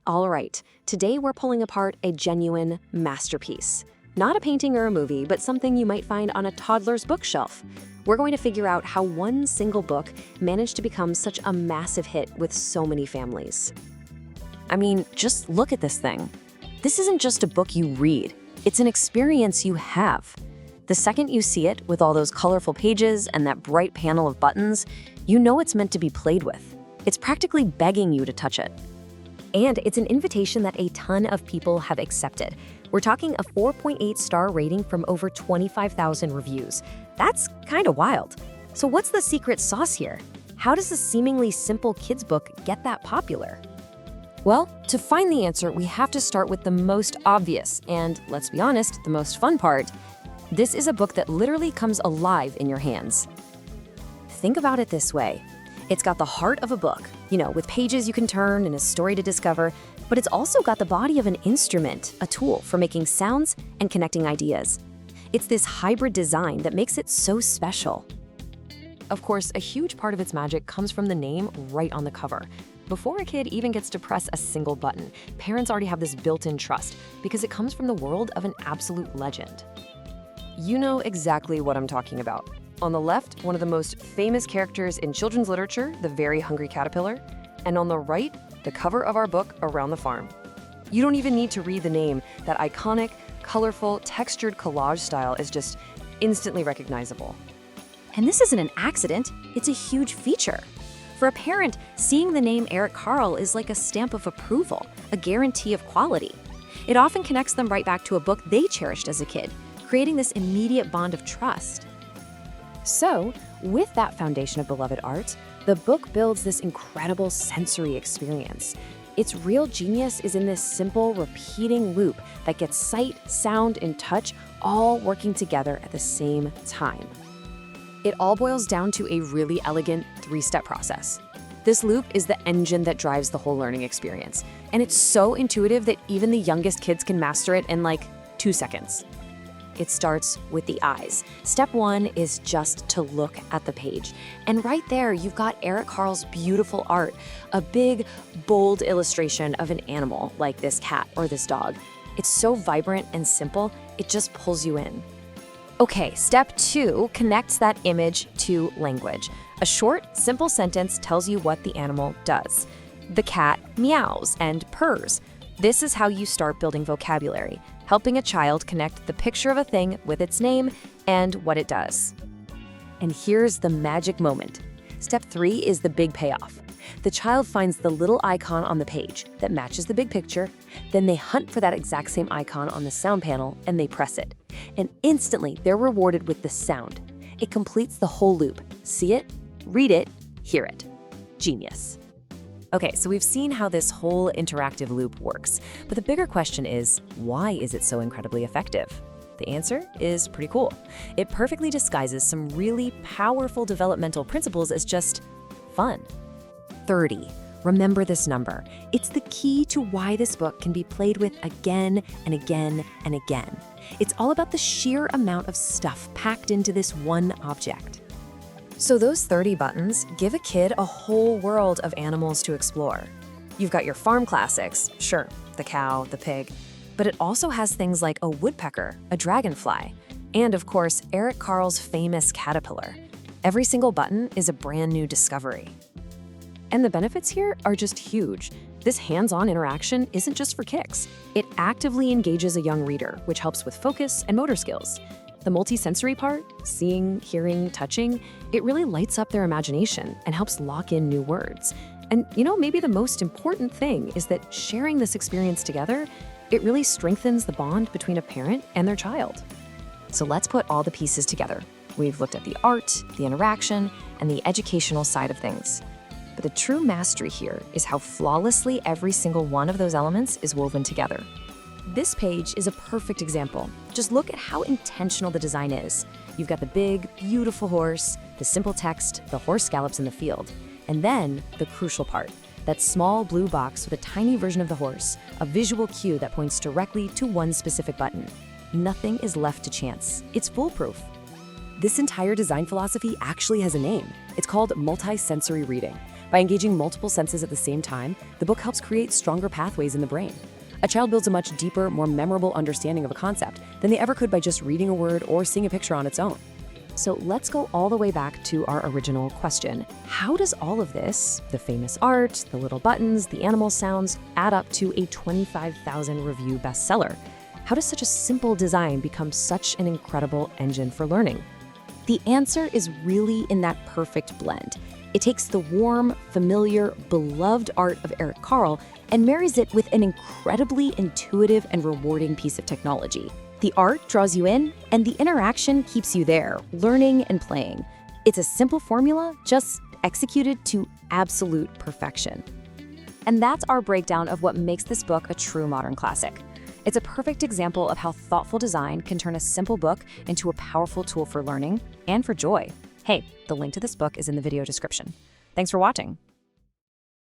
All right, today we're pulling apart a genuine masterpiece. Not a painting or a movie, but something you might find on a toddler's bookshelf. We're going to figure out how one single book managed to become such a massive hit with so many families. I mean, just look at this thing. This isn't just a book you read, it's an experience you have. The second you see it, with all those colorful pages and that bright panel of buttons, you know it's meant to be played with. It's practically begging you to touch it. And it's an invitation that a ton of people have accepted. We're talking a 4.8 star rating from over 25,000 reviews. That's kind of wild. So what's the secret sauce here? How does a seemingly simple kids book get that popular? Well, to find the answer, we have to start with the most obvious and, let's be honest, the most fun part. This is a book that literally comes alive in your hands. Think about it this way. It's got the heart of a book, with pages you can turn and a story to discover, but it's also got the body of an instrument, a tool for making sounds and connecting ideas. It's this hybrid design that makes it so special. Of course, a huge part of its magic comes from the name right on the cover. Before a kid even gets to press a single button, parents already have this built-in trust because it comes from the world of an absolute legend. You know exactly what I'm talking about. On the left, one of the most famous characters in children's literature, the very hungry caterpillar, and on the right, the cover of our book, Around the Farm. You don't even need to read the name. That iconic, colorful, textured collage style is just instantly recognizable. And this isn't an accident, it's a huge feature. For a parent, seeing the name Eric Carle is like a stamp of approval, a guarantee of quality. It often connects them right back to a book they cherished as a kid, creating this immediate bond of trust. So, with that foundation of beloved art, the book builds this incredible sensory experience. Its real genius is in this simple, repeating loop that gets sight, sound, and touch all working together at the same time. It all boils down to a really elegant three-step process. This loop is the engine that drives the whole learning experience, and it's so intuitive that even the youngest kids can master it in like 2 seconds. It starts with the eyes. Step 1 is just to look at the page. And right there, you've got Eric Carle's beautiful art, a big, bold illustration of an animal like this cat or this dog. It's so vibrant and simple, it just pulls you in. Okay, step 2 connects that image to language. A short, simple sentence tells you what the animal does. The cat meows and purrs. This is how you start building vocabulary, helping a child connect the picture of a thing with its name and what it does. And here's the magic moment. Step 3 is the big payoff. The child finds the little icon on the page that matches the big picture, then they hunt for that exact same icon on the sound panel and they press it. And instantly, they're rewarded with the sound. It completes the whole loop. See it, read it, hear it. Genius. Okay, so we've seen how this whole interactive loop works, but the bigger question is, why is it so incredibly effective? The answer is pretty cool. It perfectly disguises some really powerful developmental principles as just fun. 30. Remember this number. It's the key to why this book can be played with again and again and again. It's all about the sheer amount of stuff packed into this one object. So those 30 buttons give a kid a whole world of animals to explore. You've got your farm classics, sure, the cow, the pig, but it also has things like a woodpecker, a dragonfly, and of course, Eric Carle's famous caterpillar. Every single button is a brand new discovery. And the benefits here are just huge. This hands-on interaction isn't just for kicks. It actively engages a young reader, which helps with focus and motor skills. The multisensory part, seeing, hearing, touching, it really lights up their imagination and helps lock in new words. And maybe the most important thing is that sharing this experience together, it really strengthens the bond between a parent and their child. So let's put all the pieces together. We've looked at the art, the interaction, and the educational side of things. But the true mastery here is how flawlessly every single one of those elements is woven together. This page is a perfect example. Just look at how intentional the design is. You've got the big, beautiful horse, the simple text, the horse gallops in the field, and then the crucial part, that small blue box with a tiny version of the horse, a visual cue that points directly to one specific button. Nothing is left to chance. It's foolproof. This entire design philosophy actually has a name. It's called multisensory reading. By engaging multiple senses at the same time, the book helps create stronger pathways in the brain. A child builds a much deeper, more memorable understanding of a concept than they ever could by just reading a word or seeing a picture on its own. So let's go all the way back to our original question. How does all of this, the famous art, the little buttons, the animal sounds, add up to a 25,000 review bestseller? How does such a simple design become such an incredible engine for learning? The answer is really in that perfect blend. It takes the warm, familiar, beloved art of Eric Carle and marries it with an incredibly intuitive and rewarding piece of technology. The art draws you in, and the interaction keeps you there, learning and playing. It's a simple formula, just executed to absolute perfection. And that's our breakdown of what makes this book a true modern classic. It's a perfect example of how thoughtful design can turn a simple book into a powerful tool for learning and for joy. Hey, the link to this book is in the video description. Thanks for watching.